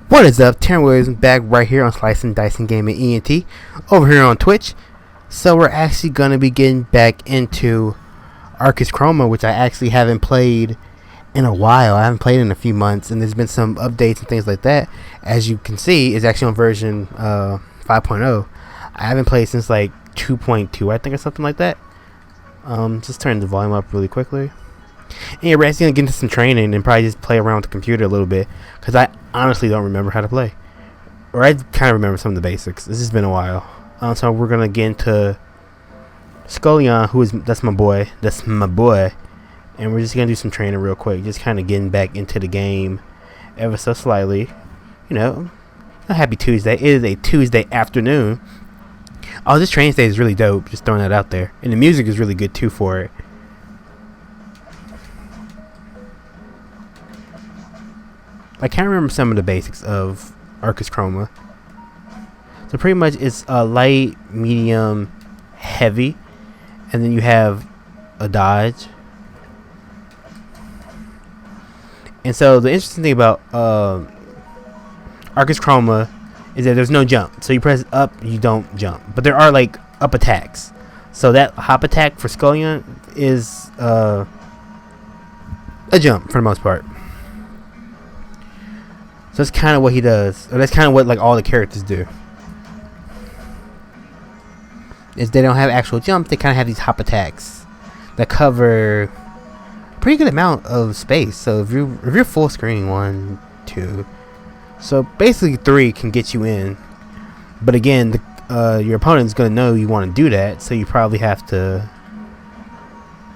What is up? Taryn Williams back right here on Slicing Dicing Gaming ENT over here on Twitch. So we're actually going to be getting back into Arcus Chroma, which I actually haven't played in a while. I haven't played in a few months, and there's been some updates and things like that. As you can see, it's actually on version 5.0. I haven't played since like 2.2, I think, or something like that. Just turn the volume up really quickly. And yeah, we're actually going to get into some training and probably just play around with the computer a little bit, because I honestly don't remember how to play. Or I kind of remember some of the basics. This has been a while. So we're going to get into Scullion, that's my boy. That's my boy. And we're just going to do some training real quick. Just kind of getting back into the game ever so slightly. You know, a happy Tuesday. It is a Tuesday afternoon. Oh, this training stage is really dope. Just throwing that out there. And the music is really good too for it. I can't remember some of the basics of Arcus Chroma. So pretty much it's light, medium, heavy, and then you have a dodge. And so the interesting thing about Arcus Chroma is that there's no jump. So you press up, you don't jump. But there are like up attacks. So that hop attack for Scullion is a jump for the most part. So that's kind of what he does, or that's kind of what like all the characters do. Is they don't have actual jumps; they kind of have these hop attacks that cover a pretty good amount of space. So if you're full screen, 1, 2, so basically 3 can get you in. But again, your opponent's gonna know you want to do that, so you probably have to.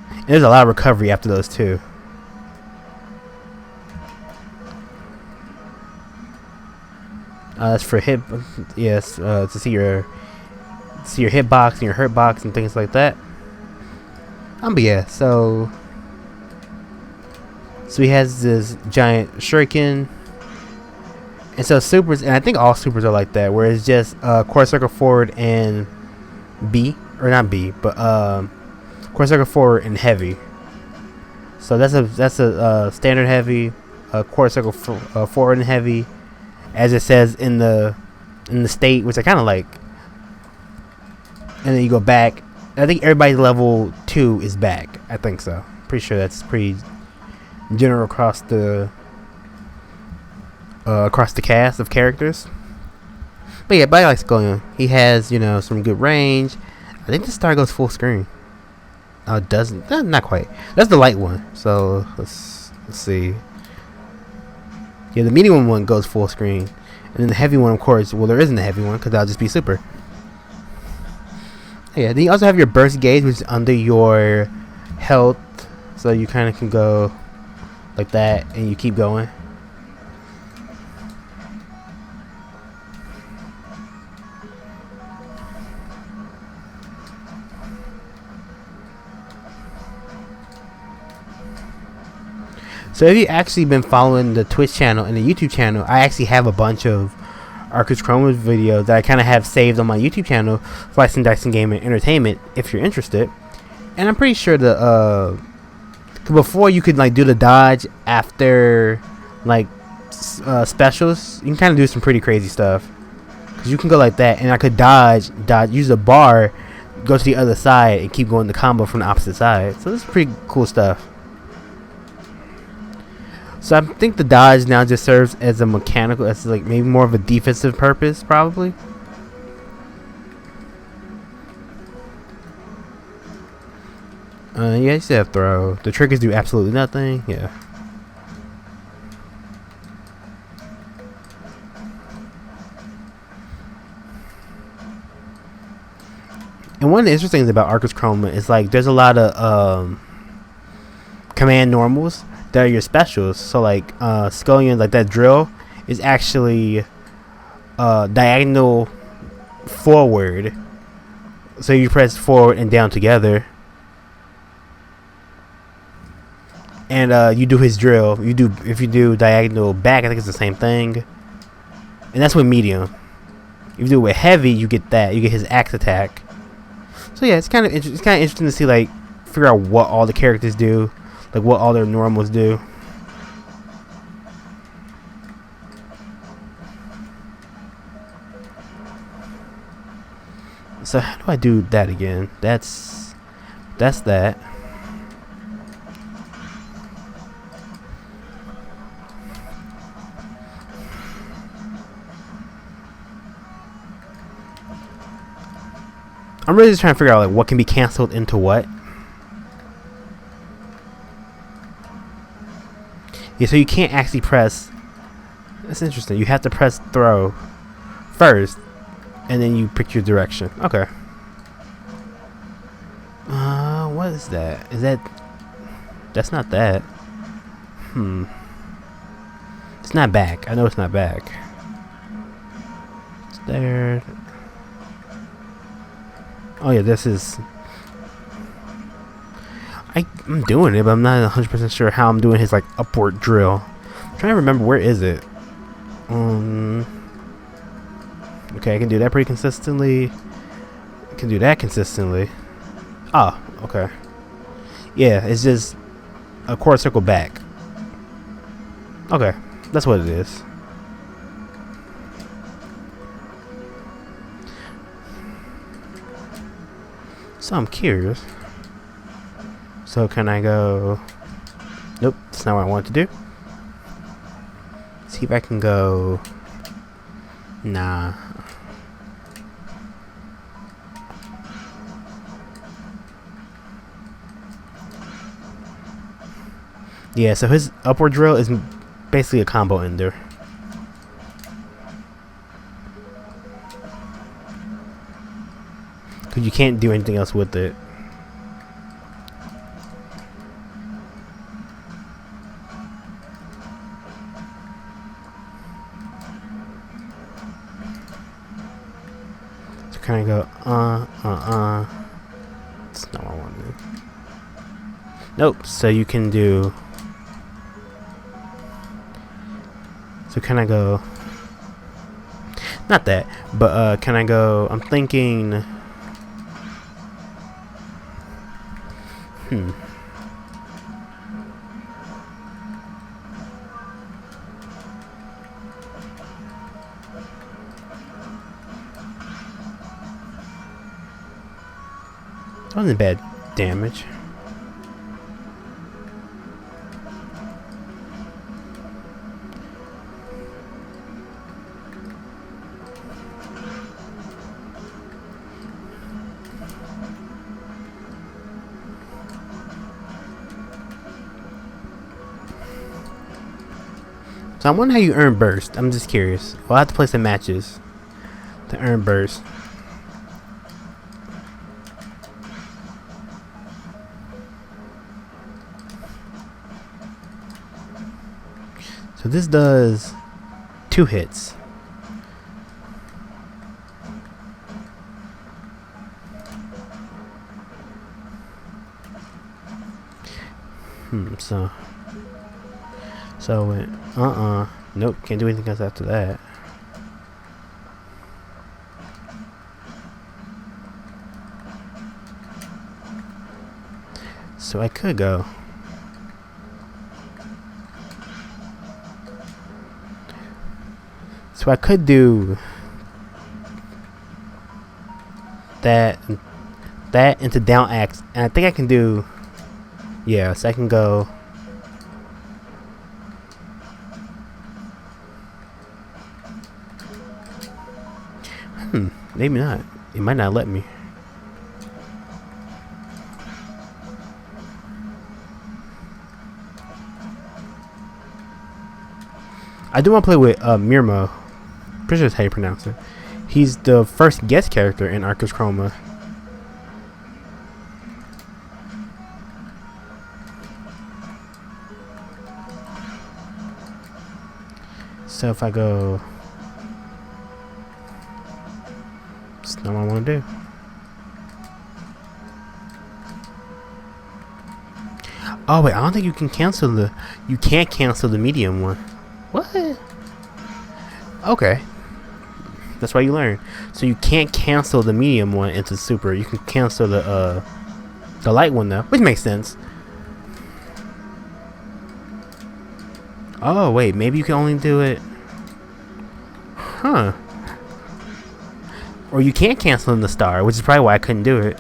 And there's a lot of recovery after those two. That's for hit, yes, to see your hitbox and your hurtbox and things like that. But yeah, so he has this giant shuriken, and so supers, and I think all supers are like that, where it's just quarter circle forward and B, or not B, but quarter circle forward and heavy. So that's a standard heavy, quarter circle forward and heavy. As it says in the state, which I kind of like. And then you go back. I think everybody's level 2 is back. I think so. Pretty sure that's pretty general across the cast of characters. But yeah, I like Scullion. He has, you know, some good range. I think the star goes full screen. Oh, it doesn't. Not quite. That's the light one. So let's see. Yeah, the medium one goes full screen. And then the heavy one, of course, well, there isn't a heavy one because that'll just be super. Yeah, then you also have your burst gauge, which is under your health. So you kind of can go like that, and you keep going. So if you've actually been following the Twitch channel and the YouTube channel, I actually have a bunch of Arcus Chroma videos that I kind of have saved on my YouTube channel, SlicingDicingGamingEntertainment, if you're interested. And I'm pretty sure the before you could like do the dodge after like specials, you can kind of do some pretty crazy stuff. Cause you can go like that, and I could dodge, use a bar, go to the other side, and keep going the combo from the opposite side. So this is pretty cool stuff. So I think the dodge now just serves as a mechanical, as like maybe more of a defensive purpose, probably. Yeah, you still have throw. The triggers do absolutely nothing. Yeah. And one of the interesting things about Arcus Chroma is like there's a lot of command normals that are your specials. So like Scullion, like that drill is actually diagonal forward. So you press forward and down together, and you do his drill. If you do diagonal back, I think it's the same thing. And that's with medium. If you do it with heavy, you get that. You get his axe attack. So yeah, it's kind of interesting to see, like, figure out what all the characters do. Like what all their normals do. So how do I do that again? That's that. I'm really just trying to figure out like what can be canceled into what. Yeah, so you can't actually press. That's interesting. You have to press throw first, and then you pick your direction. Okay. What is that? Is that? That's not that. It's not back. I know it's not back. It's there. Oh yeah, this is. I'm doing it, but I'm not 100% sure how I'm doing his like upward drill. I'm trying to remember where is it. Okay, I can do that pretty consistently. I can do that consistently. Oh, okay. Yeah, it's just a quarter circle back. Okay, that's what it is. So I'm curious. So can I go? Nope, that's not what I want to do. See if I can go. Nah. Yeah, so his upward drill is basically a combo ender. Because you can't do anything else with it. So can I go, That's not what I want to do. Nope, so you can do. So can I go? Not that, but can I go? I'm thinking. That wasn't bad damage. So I'm wondering how you earn burst. I'm just curious. Well, I have to play some matches to earn burst. So this does 2 hits. So it, nope, can't do anything else after that. So I could go. So I could do that into down axe, and I think I can do. Yeah, so I can go. Maybe not. It might not let me. I do want to play with Mirmo. Pretty sure that's how you pronounce it. He's the first guest character in Arcus Chroma. So if I go, that's not what I want to do. Oh wait, I don't think you can cancel the. You can't cancel the medium one. What? Okay, that's why you learn. So you can't cancel the medium one into super. You can cancel the light one though, which makes sense. Oh wait, maybe you can only do it. Huh. Or you can't cancel in the star, which is probably why I couldn't do it.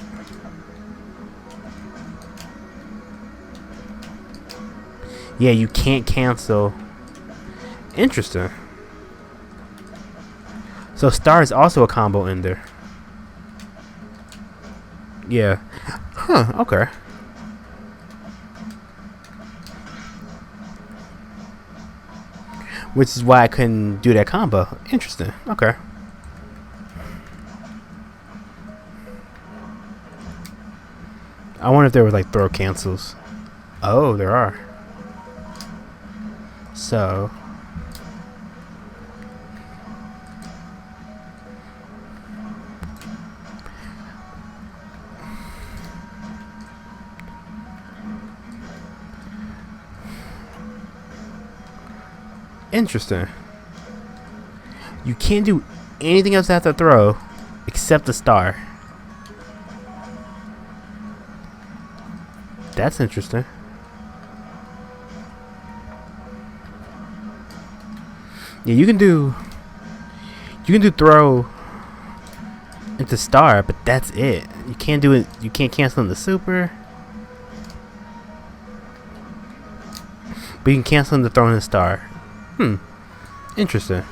Yeah, you can't cancel. Interesting. So star is also a combo ender. Yeah. Huh, okay. Which is why I couldn't do that combo. Interesting. Okay. I wonder if there were like throw cancels. Oh, there are. So interesting. You can't do anything else after throw except the star. That's interesting. Yeah, you can do throw into star, but that's it. You can't do it. You can't cancel in the super. But you can cancel in the throw in the star. Interesting.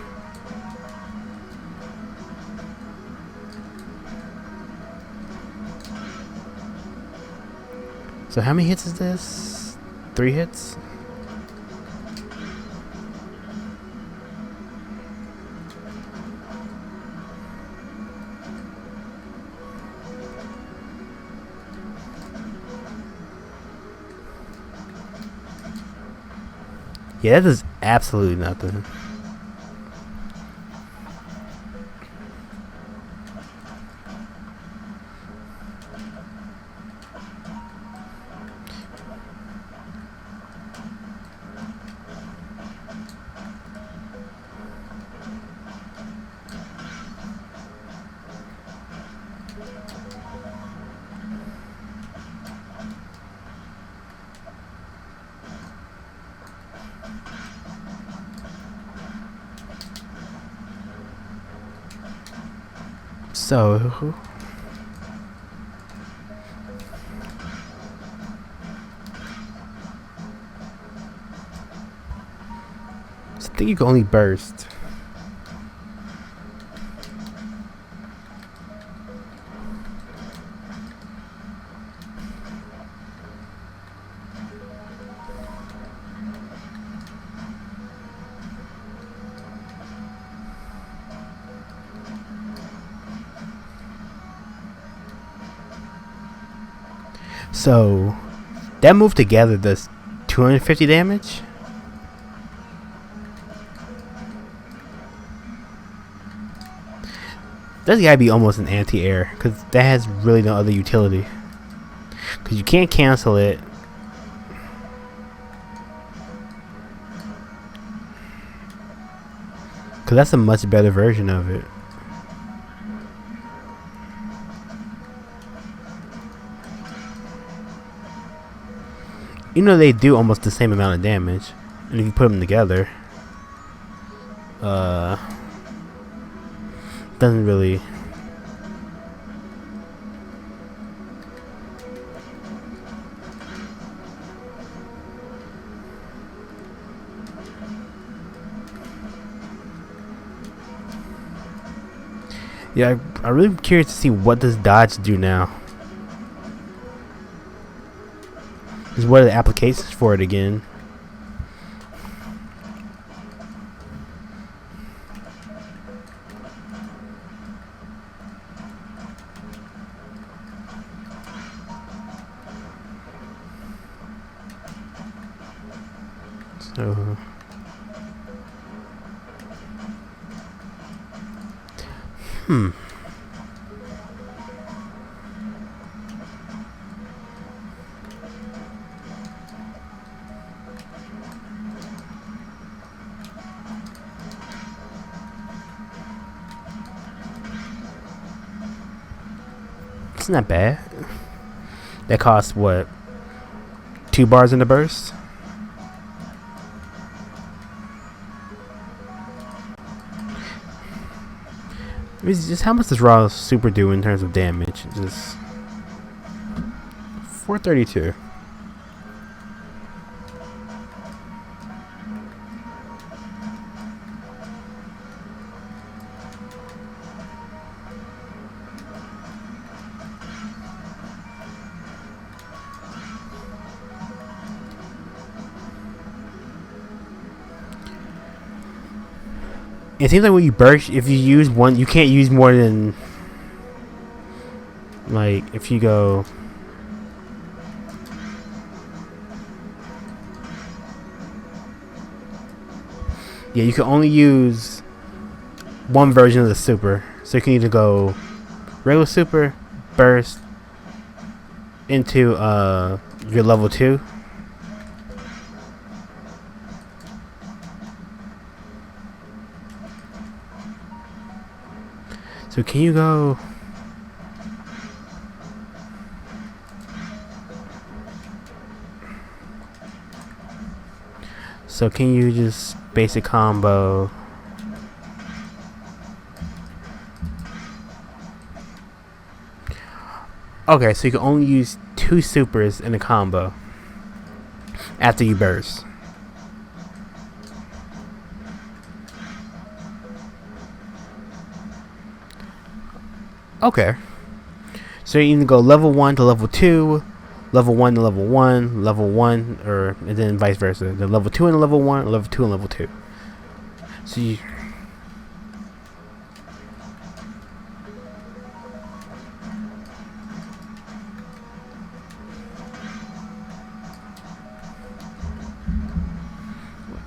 So how many hits is this? 3 hits? Yeah, that does absolutely nothing. So I think you can only burst. So that move together does 250 damage. That's gotta be almost an anti-air, because that has really no other utility. Because you can't cancel it. Because that's a much better version of it. You know, they do almost the same amount of damage. And if you put them together, doesn't really. Yeah, I'm really curious to see what does dodge do now. Is what are the applications for it again? So it's not bad. That costs what? 2 bars in the burst? It's just how much does Raw Super do in terms of damage? Just 432. It seems like when you burst, if you use one, you can't use more than, like, if you go, yeah, you can only use one version of the super. So you can either go regular super, burst, into your level 2. So can you go? So can you just basic combo? Okay, so you can only use 2 supers in a combo after you burst. Okay. So you can go level 1 to level 2, level 1 to level 1, level 1, and then vice versa. The level 2 and level 1, level 2 and level 2. So you...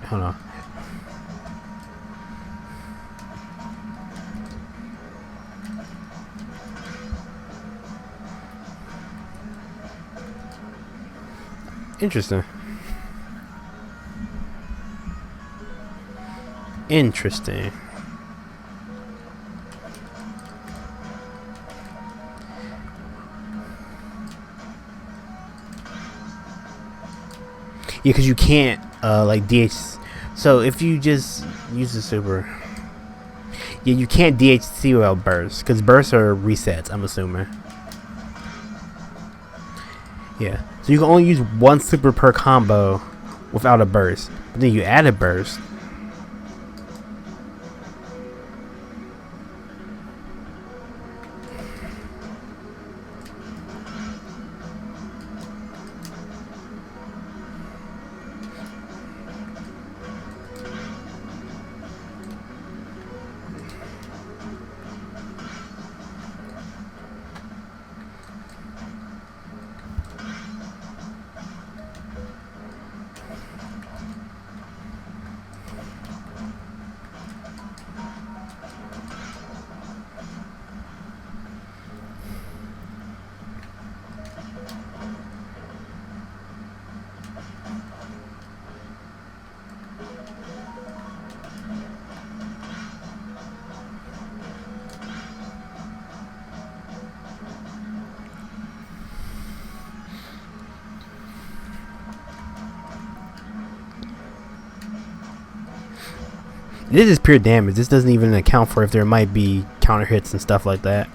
Hold on. Interesting. Interesting. Yeah, because you can't like DH. So if you just use the super, yeah, you can't DHC without bursts, because bursts are resets, I'm assuming. Yeah, so you can only use 1 super per combo without a burst. But then you add a burst. This is pure damage. This doesn't even account for if there might be counter hits and stuff like that.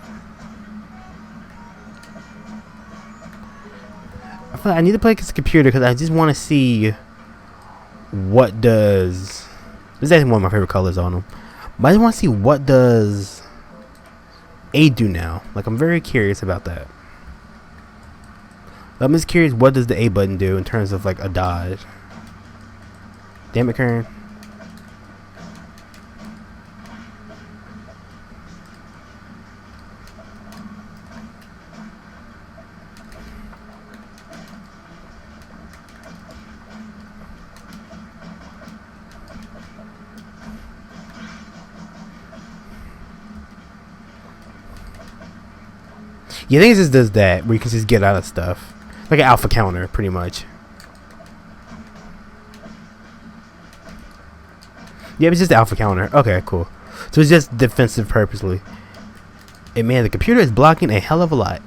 I feel like I need to play this computer because I just want to see what does. This is actually one of my favorite colors on them. But I just want to see what does A do now. Like, I'm very curious about that. I'm just curious, what does the A button do in terms of like a dodge? Damn it, Karen. Yeah, I think it just does that, where you can just get out of stuff. Like an alpha counter, pretty much. Yeah, it's just alpha counter. Okay, cool. So it's just defensive purposely. And man, the computer is blocking a hell of a lot.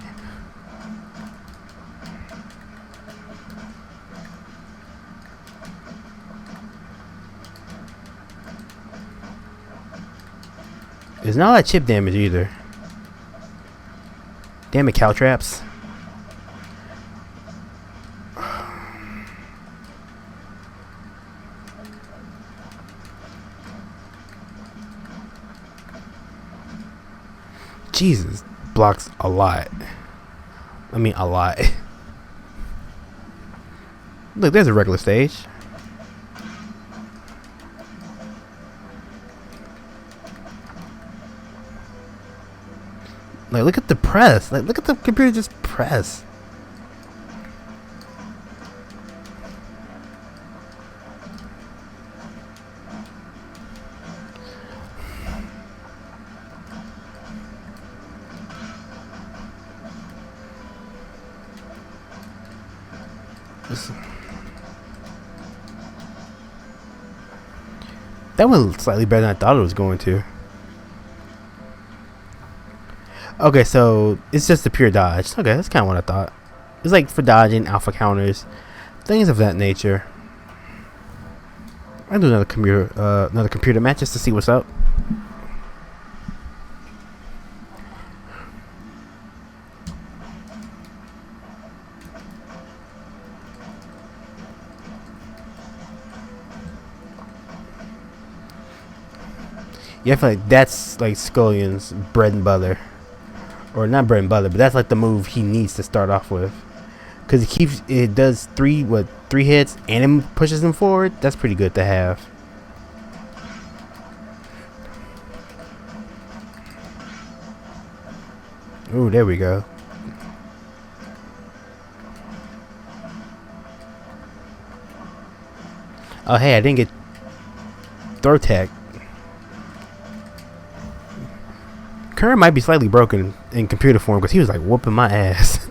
There's not a lot of chip damage either. Damn it, Caltraps. Jesus, blocks a lot. I mean, a lot. Look, there's a regular stage. Like, look at the press. Like, look at the computer just press. That went slightly better than I thought it was going to. Okay, so it's just a pure dodge. Okay, that's kind of what I thought. It's like for dodging, alpha counters, things of that nature. I'll do another computer match just to see what's up. Yeah, I feel like that's like Scullion's bread and butter. Or not bread and butter, but that's like the move he needs to start off with. Because it does three hits and it pushes him forward. That's pretty good to have. Ooh, there we go. Oh, hey, I didn't get throw tech. Current might be slightly broken in computer form because he was like whooping my ass.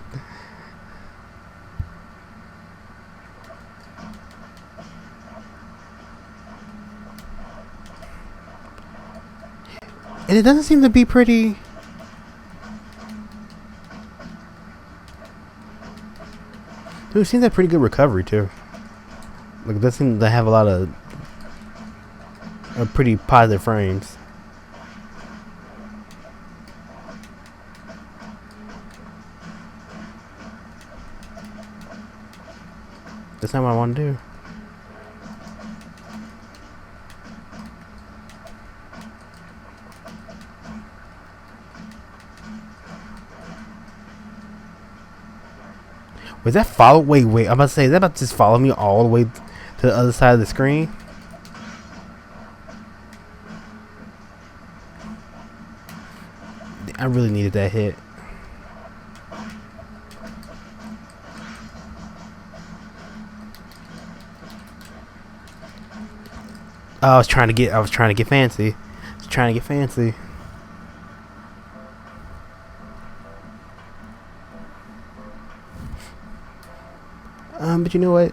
And it doesn't seem to be pretty. Dude, it seems like pretty good recovery too. Like, it does seem to have a lot of pretty positive frames. That's not what I want to do. Was that follow? Wait. I'm about to say, is that about to just follow me all the way to the other side of the screen? I really needed that hit. I was trying to get fancy. But you know what?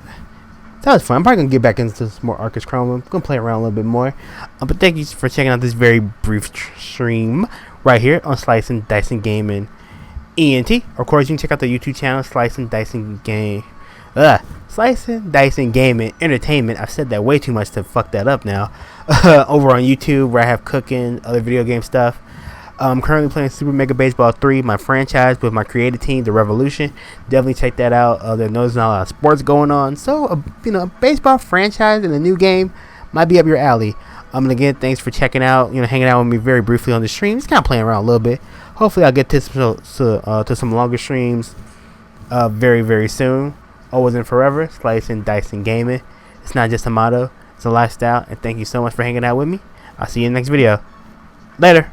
That was fun. I'm probably gonna get back into some more Arcus Chroma. I'm gonna play around a little bit more. But thank you for checking out this very brief stream right here on Slicing Dicing Gaming ENT. Of course, you can check out the YouTube channel Slicing Dicing Gaming Entertainment. I've said that way too much to fuck that up now. Over on YouTube, where I have cooking, other video game stuff. I'm currently playing Super Mega Baseball 3, my franchise with my creative team, The Revolution. Definitely check that out. There's not a lot of sports going on, so you know, a baseball franchise in a new game might be up your alley. Again, thanks for checking out. You know, hanging out with me very briefly on the stream. Just kind of playing around a little bit. Hopefully, I'll get to some longer streams very, very soon. Always and forever, Slicing, Dicing, Gaming. It's not just a motto, it's a lifestyle. And thank you so much for hanging out with me. I'll see you in the next video. Later.